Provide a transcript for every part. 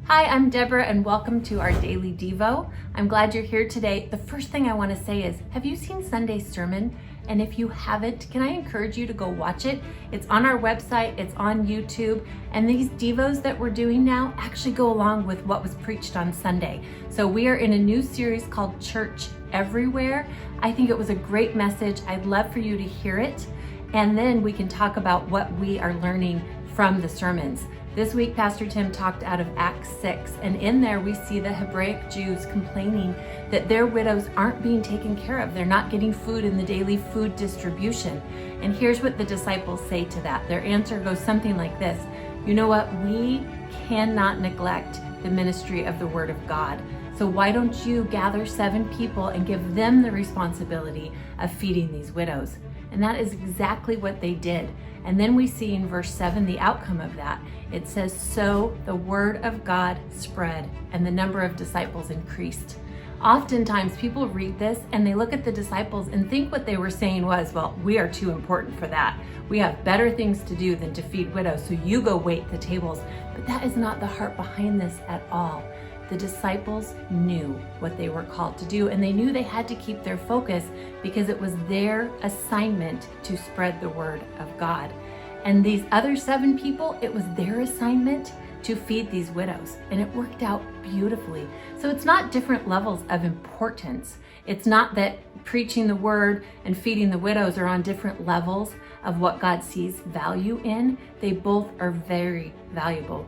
Hi, I'm Deborah and welcome to our daily Devo. I'm glad you're here today. The first thing I want to say is, have you seen Sunday's sermon? And if you haven't, can I encourage you to go watch it? It's on our website, it's on YouTube, and these Devos that we're doing now actually go along with what was preached on Sunday. So we are in a new series called Church Everywhere. I think it was a great message. I'd love for you to hear it, and then we can talk about what we are learning from the sermons. This week, Pastor Tim talked out of Acts 6, and in there we see the Hebraic Jews complaining that their widows aren't being taken care of. They're not getting food in the daily food distribution. And here's what the disciples say to that. Their answer goes something like this: you know what? We cannot neglect the ministry of the Word of God. So why don't you gather 7 people and give them the responsibility of feeding these widows? And that is exactly what they did. And then we see in verse 7 the outcome of that. It says, so the word of God spread and the number of disciples increased. Oftentimes people read this and they look at the disciples and think what they were saying was, well, we are too important for that. We have better things to do than to feed widows, so you go wait the tables. But that is not the heart behind this at all. The disciples knew what they were called to do, and they knew they had to keep their focus because it was their assignment to spread the word of God. And these other 7 people, it was their assignment to feed these widows, and it worked out beautifully. So it's not different levels of importance. It's not that preaching the word and feeding the widows are on different levels of what God sees value in. They both are very valuable.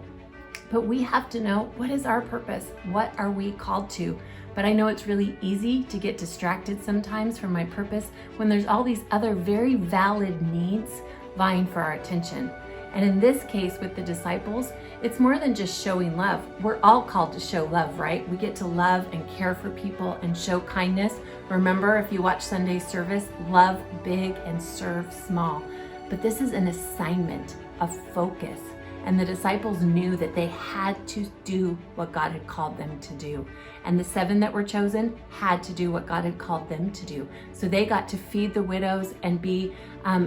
But we have to know, what is our purpose? What are we called to? But I know it's really easy to get distracted sometimes from my purpose when there's all these other very valid needs vying for our attention. And in this case with the disciples, it's more than just showing love. We're all called to show love, right? We get to love and care for people and show kindness. Remember, if you watch Sunday's service, love big and serve small. But this is an assignment, a focus. And the disciples knew that they had to do what God had called them to do. And the 7 that were chosen had to do what God had called them to do. So they got to feed the widows and be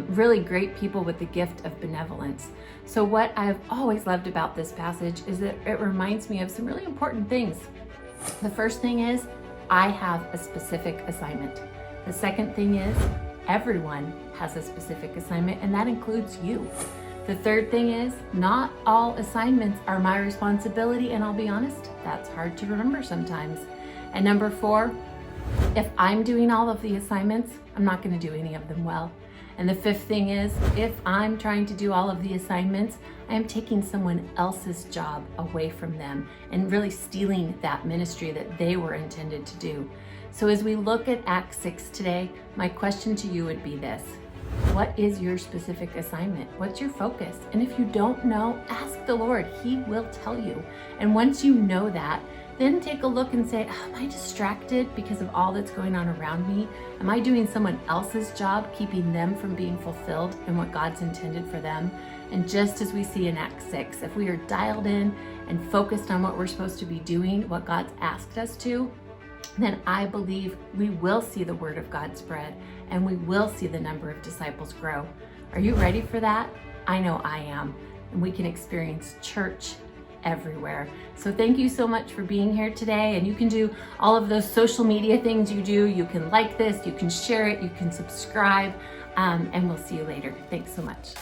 really great people with the gift of benevolence. So what I've always loved about this passage is that it reminds me of some really important things. The first thing is, I have a specific assignment. The second thing is, everyone has a specific assignment, and that includes you. The third thing is, not all assignments are my responsibility, and I'll be honest, that's hard to remember sometimes. And number 4, if I'm doing all of the assignments, I'm not going to do any of them well. And the 5th thing is, if I'm trying to do all of the assignments, I am taking someone else's job away from them and really stealing that ministry that they were intended to do. So as we look at Acts 6 today, my question to you would be this: what is your specific assignment? What's your focus? And if you don't know, ask the Lord. He will tell you. And once you know that, then take a look and say, am I distracted because of all that's going on around me? Am I doing someone else's job, keeping them from being fulfilled in what God's intended for them? And just as we see in Acts 6, if we are dialed in and focused on what we're supposed to be doing, what God's asked us to, then I believe we will see the word of God spread and we will see the number of disciples grow. Are you ready for that? I know I am. And we can experience church everywhere. So thank you so much for being here today. And you can do all of those social media things you do. You can like this, you can share it, you can subscribe, and we'll see you later. Thanks so much.